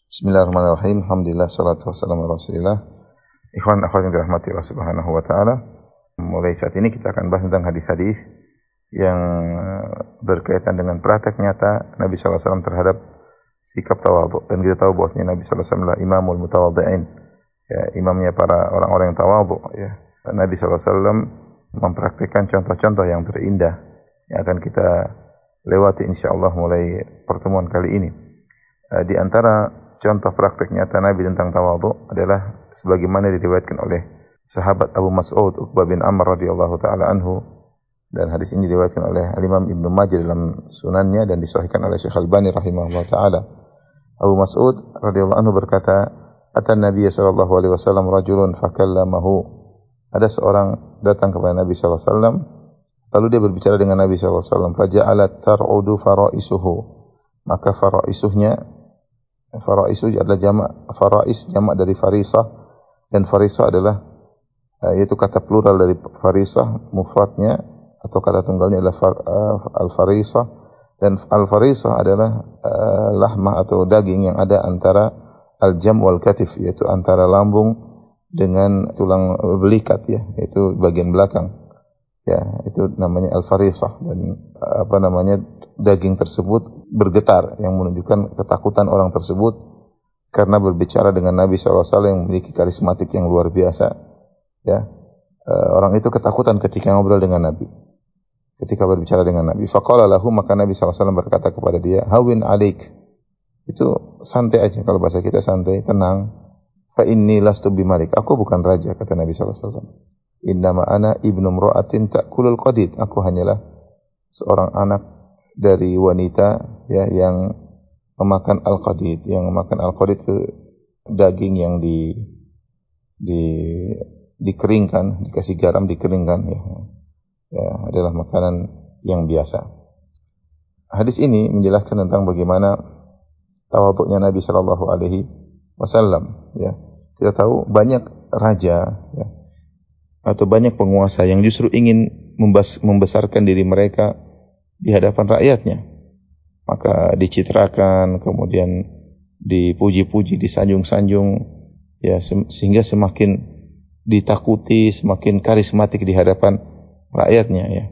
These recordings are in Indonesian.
Bismillahirrahmanirrahim. Alhamdulillah, salatu wassalamu ala Rasulillah. Ikhwan akhwat yang dirahmati Allah Subhanahu wa taala. Mulai saat ini kita akan bahas tentang hadis-hadis yang berkaitan dengan praktek nyata Nabi sallallahu alaihi wasallam terhadap sikap tawadhu. Dan kita tahu bahwasanya Nabi sallallahu alaihi wasallam adalah imamul mutawadhi'in. Ya, imamnya para orang-orang yang tawadhu, ya. Nabi sallallahu alaihi wasallam mempraktikkan contoh-contoh yang terindah yang akan kita lewati insyaallah mulai pertemuan kali ini. Di antara contoh praktek nyata Nabi tentang tawadhu adalah sebagaimana diriwayatkan oleh sahabat Abu Mas'ud Uqbah bin Amr radhiyallahu taala anhu, dan hadis ini diriwayatkan oleh Imam Ibnu Majah dalam sunannya dan disahihkan oleh Syekh Albani rahimahullah taala. Abu Mas'ud radhiyallahu anhu berkata, "Atan Nabi sallallahu alaihi wasallam rajulun fakallamahu." Ada seorang datang kepada Nabi sallallahu alaihi wasallam, lalu dia berbicara dengan Nabi sallallahu alaihi wasallam, faja'alat tar'udu faraisuhu. Maka faraisu adalah jamak dari farisah, dan farisah adalah yaitu kata plural dari farisah, mufradnya atau kata tunggalnya adalah al-farisah, dan al-farisah adalah lahmah atau daging yang ada antara al-jam wal katif, yaitu antara lambung dengan tulang belikat, ya, yaitu bagian belakang. Ya, itu namanya al-farisah, dan daging tersebut bergetar yang menunjukkan ketakutan orang tersebut karena berbicara dengan Nabi SAW yang memiliki karismatik yang luar biasa. Ya, orang itu ketakutan ketika ngobrol dengan Nabi, ketika berbicara dengan Nabi. Faqala lahu, maka Nabi SAW berkata kepada dia, hawin alik, itu santai aja, kalau bahasa kita santai, tenang. Fa inni lastu bimalik, aku bukan raja, kata Nabi SAW. Innama ana ibnu mra'atin ta'kulul qadid, aku hanyalah seorang anak dari wanita, ya, yang memakan al-qadid. Yang memakan al-qadid itu daging yang dikeringkan, dikasih garam, dikeringkan, ya. Ya, adalah makanan yang biasa. Hadis ini menjelaskan tentang bagaimana tawadhu'nya Nabi sallallahu alaihi wasallam, ya. Kita tahu banyak raja, ya, atau banyak penguasa yang justru ingin membesarkan diri mereka di hadapan rakyatnya. Maka dicitrakan, kemudian dipuji-puji, disanjung-sanjung, ya, sehingga semakin ditakuti, semakin karismatik di hadapan rakyatnya, ya.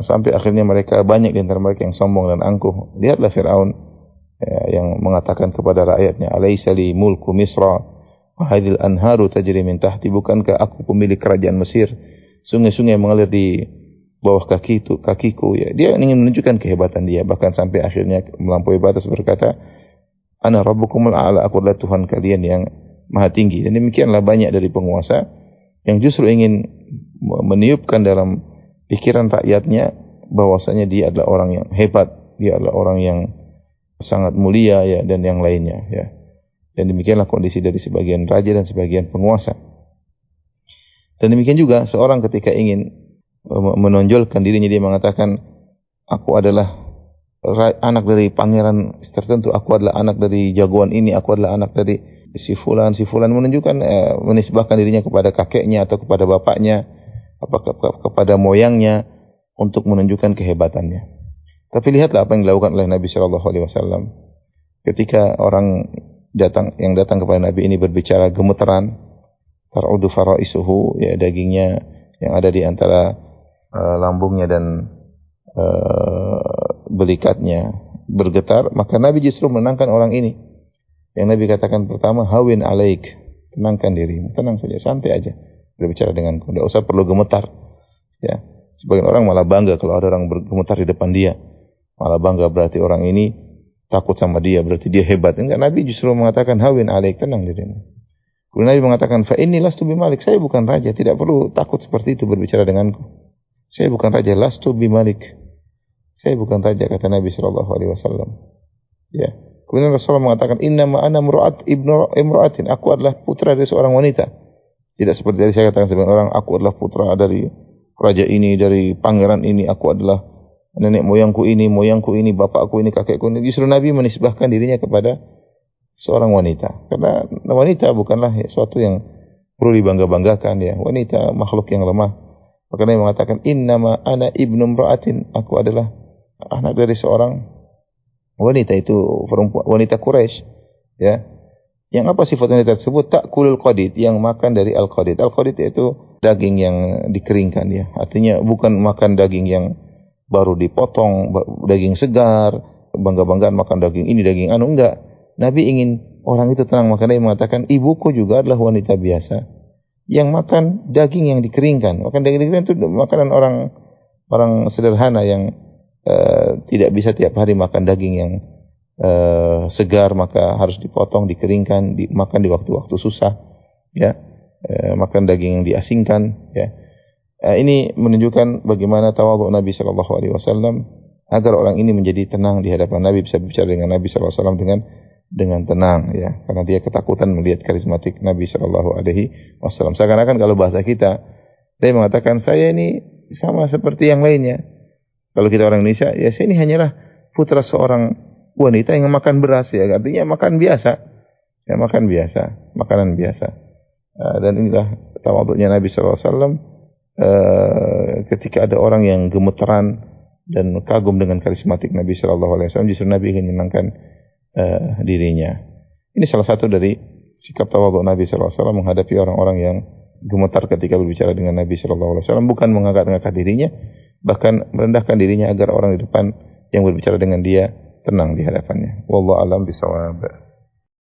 Sampai akhirnya banyak di antara mereka yang sombong dan angkuh. Lihatlah Fir'aun, ya, yang mengatakan kepada rakyatnya, "Alaisa li mulku Misra wa hadhil anharu tajri min tahti." Bukankah aku pemilik kerajaan Mesir? Sungai-sungai mengalir di bawah kakiku, ya. Dia ingin menunjukkan kehebatan dia, bahkan sampai akhirnya melampaui batas berkata, "Ana rabbukumul a'la," aku adalah Tuhan kalian yang maha tinggi. Dan demikianlah banyak dari penguasa yang justru ingin meniupkan dalam pikiran rakyatnya bahwasanya dia adalah orang yang hebat, dia adalah orang yang sangat mulia, ya, dan yang lainnya, ya. Dan demikianlah kondisi dari sebagian raja dan sebagian penguasa. Dan demikian juga seorang ketika ingin menonjolkan dirinya, dia mengatakan, aku adalah anak dari pangeran tertentu, aku adalah anak dari jagoan ini, aku adalah anak dari si fulan, menunjukkan, menisbahkan dirinya kepada kakeknya atau kepada bapaknya, kepada moyangnya, untuk menunjukkan kehebatannya. Tapi lihatlah apa yang dilakukan oleh Nabi Shallallahu Alaihi Wasallam ketika orang yang datang kepada Nabi ini berbicara gemeteran, tar'udu faraisuhu, ya, dagingnya yang ada di antara lambungnya dan belikatnya bergetar, maka Nabi justru menenangkan orang ini. Yang Nabi katakan pertama, hawin alaik, tenangkan dirimu, tenang saja, santai aja berbicara denganku, tidak usah perlu gemetar, ya. Sebagian orang malah bangga kalau ada orang bergemetar di depan dia, malah bangga, berarti orang ini takut sama dia, berarti dia hebat. Enggak, Nabi justru mengatakan hawin alaik, tenang dirimu. Kemudian Nabi mengatakan, fa inni lastu bimalik, saya bukan raja, tidak perlu takut seperti itu berbicara denganku. Saya bukan raja, lastu bimalik, saya bukan raja, kata Nabi sallallahu alaihi wasallam. Ya. Kemudian Rasulullah mengatakan, innama ana ibnu imra'atin, aku adalah putra dari seorang wanita. Tidak seperti tadi saya katakan sebagian orang, aku adalah putra dari raja ini, dari pangeran ini, aku adalah nenek moyangku ini, bapakku ini, kakekku ini. Justru Nabi menisbahkan dirinya kepada seorang wanita, karena wanita bukanlah sesuatu yang perlu dibangga-banggakan, ya. Wanita makhluk yang lemah. Maka Nabi mengatakan, innama ana ibnu imra'atin, aku adalah anak dari seorang wanita, itu perempuan, wanita Quraisy, Ya. Yang apa sifat wanita tersebut? Ta'kulul qadid, yang makan dari al-qadid. Al-qadid itu daging yang dikeringkan ya. Artinya bukan makan daging yang baru dipotong, daging segar, bangga-banggaan makan daging ini, daging anu, enggak. Nabi ingin orang itu tenang, maka Nabi mengatakan, ibuku juga adalah wanita biasa yang makan daging yang dikeringkan. Makan daging dikeringkan itu makanan orang sederhana yang tidak bisa tiap hari makan daging yang segar, maka harus dipotong, dikeringkan, dimakan di waktu-waktu susah, ya. Makan daging yang diasingkan, ya. Ini menunjukkan bagaimana tawadhu Nabi Shallallahu Alaihi Wasallam agar orang ini menjadi tenang di hadapan Nabi, bisa bicara dengan Nabi Shallallahu Alaihi Wasallam dengan tenang, ya, karena dia ketakutan melihat karismatik Nabi Shallallahu Alaihi Wasallam. Seakan-akan kalau bahasa kita, dia mengatakan saya ini sama seperti yang lainnya. Kalau kita orang Indonesia, ya saya ini hanyalah putra seorang wanita yang makan beras, ya, artinya makan biasa, ya, makan biasa, makanan biasa. Dan inilah tawadhunya Nabi SAW. Ketika ada orang yang gemeteran dan kagum dengan karismatik Nabi SAW, justru Nabi ingin menenangkan dirinya. Ini salah satu dari sikap tawadhu Nabi SAW menghadapi orang-orang yang gemetar ketika berbicara dengan Nabi SAW. Bukan mengangkat-angkat dirinya, bahkan merendahkan dirinya agar orang di depan yang berbicara dengan dia tenang di hadapannya. Wallahu a'lam bishawab.